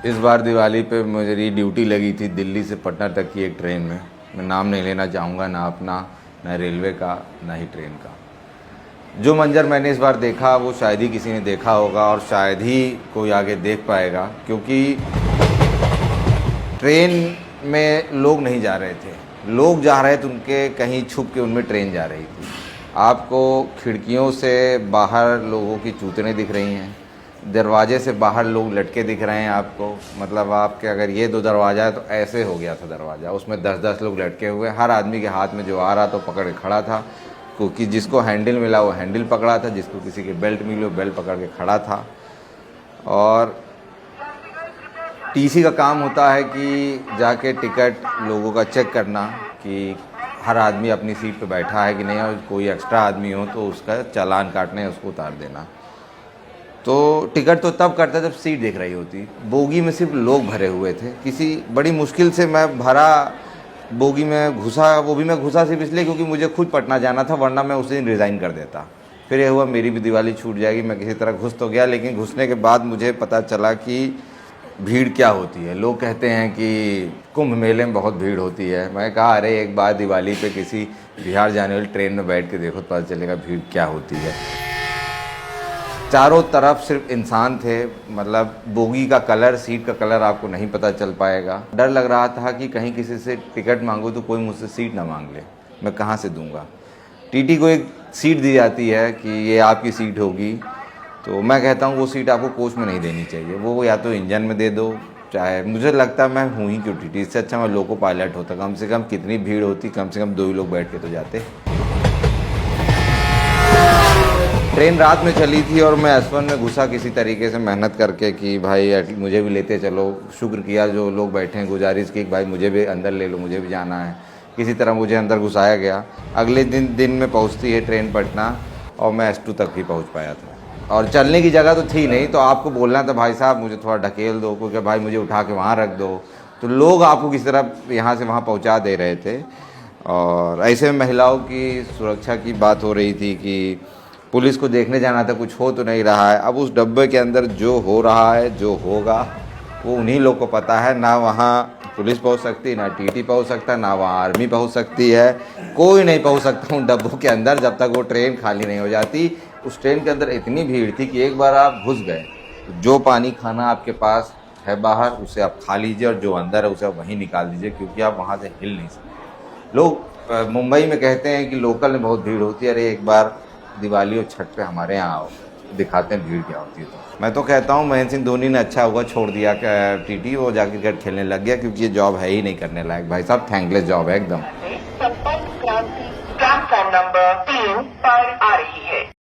इस बार दिवाली पे मेरी ड्यूटी लगी थी दिल्ली से पटना तक की एक ट्रेन में। मैं नाम नहीं लेना चाहूँगा, ना अपना, ना रेलवे का, ना ही ट्रेन का। जो मंजर मैंने इस बार देखा वो शायद ही किसी ने देखा होगा और शायद ही कोई आगे देख पाएगा, क्योंकि ट्रेन में लोग नहीं जा रहे थे। लोग जा रहे थे उनके कहीं छुप के, उनमें ट्रेन जा रही थी। आपको खिड़कियों से बाहर लोगों की चूतने दिख रही हैं, दरवाजे से बाहर लोग लटके दिख रहे हैं आपको। मतलब आपके अगर ये 2 दरवाज़ा है तो ऐसे हो गया था दरवाज़ा, उसमें 10-10 लोग लटके हुए। हर आदमी के हाथ में जो आ रहा था पकड़ के खड़ा था, क्योंकि जिसको हैंडल मिला वो हैंडल पकड़ा था, जिसको किसी के बेल्ट मिली वो बेल्ट पकड़ के खड़ा था। और टीसी का काम होता है कि जाके टिकट लोगों का चेक करना कि हर आदमी अपनी सीट पे बैठा है कि नहीं, और कोई एक्स्ट्रा आदमी हो तो उसका चालान काटना है, उसको उतार देना। तो टिकट तो तब करता जब सीट दिख रही होती। बोगी में सिर्फ लोग भरे हुए थे। किसी बड़ी मुश्किल से मैं भरा बोगी में घुसा, वो भी मैं घुसा सिर्फ इसलिए क्योंकि मुझे खुद पटना जाना था, वरना मैं उस दिन रिज़ाइन कर देता। फिर ये हुआ मेरी भी दिवाली छूट जाएगी। मैं किसी तरह घुस तो गया, लेकिन घुसने के बाद मुझे पता चला कि भीड़ क्या होती है। लोग कहते हैं कि कुंभ मेले में बहुत भीड़ होती है। मैं कहा अरे एक बार दिवाली पे किसी बिहार जाने वाली ट्रेन में बैठ के देखो तो पता चलेगा भीड़ क्या होती है। चारों तरफ सिर्फ इंसान थे। मतलब बोगी का कलर, सीट का कलर आपको नहीं पता चल पाएगा। डर लग रहा था कि कहीं किसी से टिकट मांगूँ तो कोई मुझसे सीट ना मांग ले, मैं कहाँ से दूंगा। टीटी को एक सीट दी जाती है कि ये आपकी सीट होगी, तो मैं कहता हूँ वो सीट आपको कोच में नहीं देनी चाहिए, वो या तो इंजन में दे दो। चाहे मुझे लगता है मैं हूँ ही क्यों टीटी, इससे अच्छा मैं लोको पायलट होता। कम से कम कितनी भीड़ होती, कम से कम 2 ही लोग बैठ के तो जाते। ट्रेन रात में चली थी और मैं S1 में घुसा किसी तरीके से मेहनत करके कि भाई मुझे भी लेते चलो। शुक्र किया जो लोग बैठे हैं, गुजारिश की भाई मुझे भी अंदर ले लो, मुझे भी जाना है। किसी तरह मुझे अंदर घुसाया गया। अगले दिन में पहुंचती है ट्रेन पटना, और मैं S2 तक ही पहुंच पाया था। और चलने की जगह तो थी नहीं, तो आपको बोलना था भाई साहब मुझे थोड़ा ढकेल दो, क्योंकि भाई मुझे उठा के वहाँ रख दो। तो लोग आपको किसी तरह यहाँ से वहाँ पहुँचा दे रहे थे। और ऐसे में महिलाओं की सुरक्षा की बात हो रही थी कि पुलिस को देखने जाना था, कुछ हो तो नहीं रहा है। अब उस डब्बे के अंदर जो हो रहा है, जो होगा, वो उन्हीं लोग को पता है। ना वहाँ पुलिस पहुँच सकती, ना टीटी पहुँच सकता, ना वहाँ आर्मी पहुँच सकती है। कोई नहीं पहुँच सकता उन डब्बों के अंदर जब तक वो ट्रेन खाली नहीं हो जाती। उस ट्रेन के अंदर इतनी भीड़ थी कि एक बार आप घुस गए तो जो पानी खाना आपके पास है बाहर, उसे आप खा लीजिए, और जो अंदर है उसे आप वहीं निकाल दीजिए, क्योंकि आप वहाँ से हिल नहीं सकते। लोग मुंबई में कहते हैं कि लोकल में बहुत भीड़ होती है। अरे एक बार दिवाली और छठ पे हमारे यहाँ आओ, दिखाते हैं भीड़ क्या होती है। तो मैं तो कहता हूँ महेंद्र सिंह धोनी ने अच्छा हुआ छोड़ दिया टीटी, वो जाके क्रिकेट खेलने लग गया, क्योंकि ये जॉब है ही नहीं करने लायक। भाई साहब थैंकलेस जॉब है एकदम। संपर्क क्रांति प्लेटफॉर्म नंबर 3 पर आ रही है।